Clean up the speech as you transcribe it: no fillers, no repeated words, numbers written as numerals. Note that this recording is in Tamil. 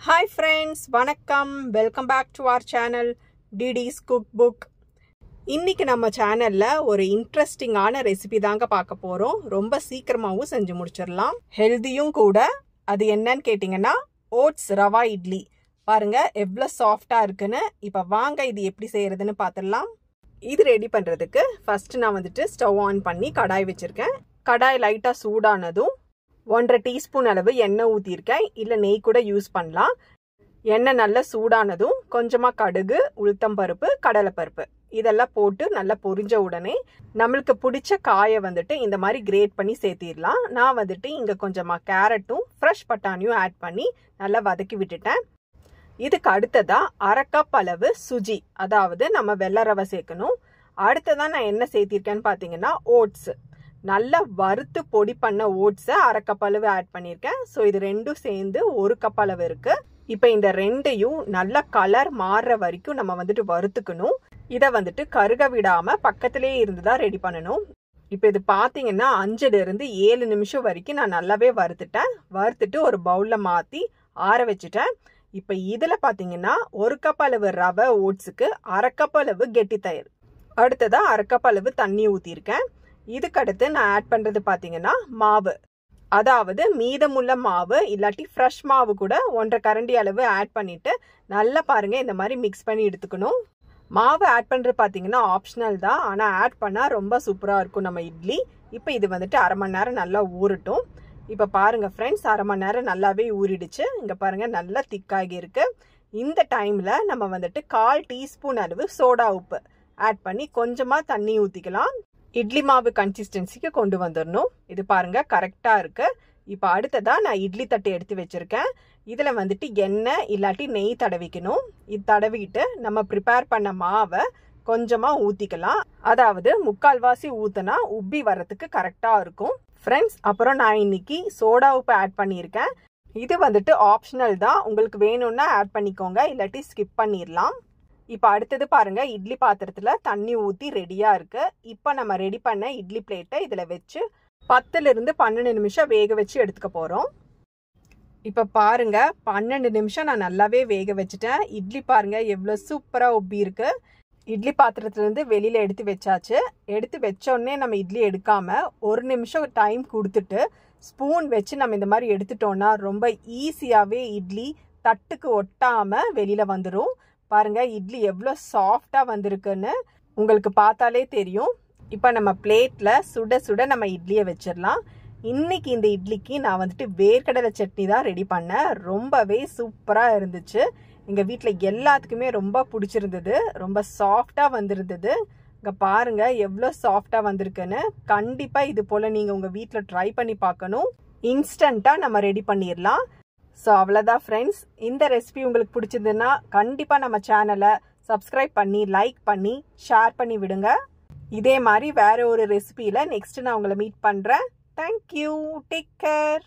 Hi friends, வணக்கம். Welcome back to our channel டிடிஸ் குக் புக். இன்னைக்கு நம்ம சேனல்ல ஒரு இன்ட்ரெஸ்டிங்கான ரெசிபி தாங்க பார்க்க போறோம். ரொம்ப சீக்கிரமாவும் செஞ்சு முடிச்சிடலாம். ஹெல்தியும் கூட. அது என்னன்னு கேட்டிங்கன்னா ஓட்ஸ் ரவா இட்லி. பாருங்க எவ்வளோ சாஃப்டா இருக்குன்னு. இப்போ வாங்க இது எப்படி செய்யறதுன்னு பார்த்துடலாம். இது ரெடி பண்றதுக்கு ஃபர்ஸ்ட் நான் ஸ்டவ் ஆன் பண்ணி கடாய் வச்சிருக்கேன். கடாய் லைட்டா சூடானதும் 1.5 டீஸ்பூன் அளவு எண்ணெய் ஊற்றிருக்கேன். இல்லை நெய் கூட யூஸ் பண்ணலாம். எண்ணெய் நல்லா சூடானதும் கொஞ்சமாக கடுகு, உளுத்தம்பருப்பு, கடலைப்பருப்பு இதெல்லாம் போட்டு நல்லா பொரிஞ்ச உடனே நம்மளுக்கு பிடிச்ச காயை இந்த மாதிரி கிரேட் பண்ணி சேர்த்திடலாம். நான் இங்கே கொஞ்சமாக கேரட்டும் ஃப்ரெஷ் பட்டாணியும் ஆட் பண்ணி நல்லா வதக்கி விட்டுட்டேன். இதுக்கு அடுத்ததா 1/2 கப் அளவு சுஜி, அதாவது நம்ம வெள்ளை ரவை சேர்க்கணும். அடுத்ததான் நான் என்ன சேர்த்திருக்கேன்னு பார்த்தீங்கன்னா ஓட்ஸ், நல்லா வறுத்து பொடி பண்ண ஓட்ஸை 1/2 கப் அளவு ஆட் பண்ணியிருக்கேன். ஸோ இது ரெண்டும் சேர்ந்து 1 கப் அளவு இருக்கு. இப்போ இந்த ரெண்டையும் நல்லா கலர் மாறுற வரைக்கும் நம்ம வறுத்துக்கணும். இதை கருக விடாம பக்கத்திலே இருந்து தான் ரெடி பண்ணணும். இப்போ இது பார்த்தீங்கன்னா 5-7 நிமிஷம் வரைக்கும் நான் நல்லாவே வறுத்துட்டு ஒரு பவுல்ல மாத்தி ஆற வச்சுட்டேன். இப்போ இதுல பார்த்தீங்கன்னா 1 கப் அளவு ரவை ஓட்ஸுக்கு 1/2 கப் அளவு கெட்டி தயிர், அடுத்ததா 1/2 கப் அளவு தண்ணி ஊற்றிருக்கேன். இதுக்கடுத்து நான் ஆட் பண்றது பாத்தீங்கன்னா மாவு, அதாவது மீதமுள்ள மாவு இல்லாட்டி ஃப்ரெஷ் மாவு கூட 1.5 கரண்டி அளவு ஆட் பண்ணிட்டு நல்லா பாருங்க இந்த மாதிரி மிக்ஸ் பண்ணி எடுத்துக்கணும். மாவு ஆட் பண்றது பாத்தீங்கன்னா ஆப்ஷனல் தான், ஆனா ஆட் பண்ணா ரொம்ப சூப்பரா இருக்கும் நம்ம இட்லி. இப்போ இது 1/2 மணி நேரம் நல்லா ஊறட்டும். இப்ப பாருங்க ஃப்ரெண்ட்ஸ், 1/2 மணி நேரம் நல்லாவே ஊறிடுச்சு. இங்க பாருங்க நல்லா திக்காகி இருக்கு. இந்த டைம்ல நம்ம 1/4 டீஸ்பூன் அளவு சோடா உப்பு ஆட் பண்ணி கொஞ்சமா தண்ணி ஊத்திக்கலாம். இட்லி மாவு கன்சிஸ்டன்சிக்கு கொண்டு வந்துடணும். இது பாருங்க கரெக்டா இருக்கு. இப்போ அடுத்ததா நான் இட்லி தட்டை எடுத்து வச்சிருக்கேன். இதுல எண்ணெய் இல்லாட்டி நெய் தடவிக்கணும். இது தடவிட்டு நம்ம ப்ரிப்பேர் பண்ண மாவை கொஞ்சமா ஊத்திக்கலாம். அதாவது 1/4 வாசி ஊத்தினா உப்பி வரத்துக்கு கரெக்டா இருக்கும் ஃப்ரெண்ட்ஸ். அப்புறம் நான் இன்னைக்கு சோடா உப்பு ஆட் பண்ணியிருக்கேன். இது ஆப்ஷனல் தான், உங்களுக்கு வேணும்னா ஆட் பண்ணிக்கோங்க, இல்லாட்டி ஸ்கிப் பண்ணிடலாம். இப்போ அடுத்தது பாருங்க, இட்லி பாத்திரத்துல தண்ணி ஊற்றி ரெடியா இருக்கு. இப்போ நம்ம ரெடி பண்ண இட்லி பிளேட்டை இதுல வச்சு 10 - 12 நிமிஷம் வேக வச்சு எடுத்துக்க போறோம். இப்போ பாருங்க 12 நிமிஷம் நான் நல்லாவே வேக வச்சுட்டேன். இட்லி பாருங்க எவ்வளவு சூப்பரா உப்பி இருக்கு. இட்லி பாத்திரத்துல இருந்து வெளியில எடுத்து வச்சாச்சு. எடுத்து வச்சோடனே நம்ம இட்லி எடுக்காம 1 நிமிஷம் டைம் கொடுத்துட்டு ஸ்பூன் வச்சு நம்ம இந்த மாதிரி எடுத்துட்டோம்னா ரொம்ப ஈஸியாவே இட்லி தட்டுக்கு ஒட்டாம வெளியில வந்துடும். பாருங்க இட்லி எவ்வளோ சாஃப்டா வந்திருக்குன்னு உங்களுக்கு பார்த்தாலே தெரியும். இப்போ நம்ம பிளேட்ல சுட சுட நம்ம இட்லியை வச்சிடலாம். இன்னைக்கு இந்த இட்லிக்கு நான் வேர்க்கடலை சட்னி தான் ரெடி பண்ணேன். ரொம்பவே சூப்பரா இருந்துச்சு. எங்க வீட்டுல எல்லாத்துக்குமே ரொம்ப பிடிச்சிருந்தது. ரொம்ப சாஃப்டா வந்திருந்தது. இங்க பாருங்க எவ்வளோ சாஃப்டா வந்திருக்குன்னு. கண்டிப்பா இது போல நீங்க உங்க வீட்டுல ட்ரை பண்ணி பார்க்கணும். இன்ஸ்டன்டா நம்ம ரெடி பண்ணிடலாம். ஸோ அவ்வளோதான் ஃப்ரெண்ட்ஸ். இந்த ரெசிபி உங்களுக்கு பிடிச்சிருந்ததுன்னா கண்டிப்பாக நம்ம சேனலை சப்ஸ்கிரைப் பண்ணி லைக் பண்ணி ஷேர் பண்ணி விடுங்க. இதே மாதிரி வேற ஒரு ரெசிபியில் நெக்ஸ்ட் நான் உங்களை மீட் பண்ணுறேன். Thank you, take care.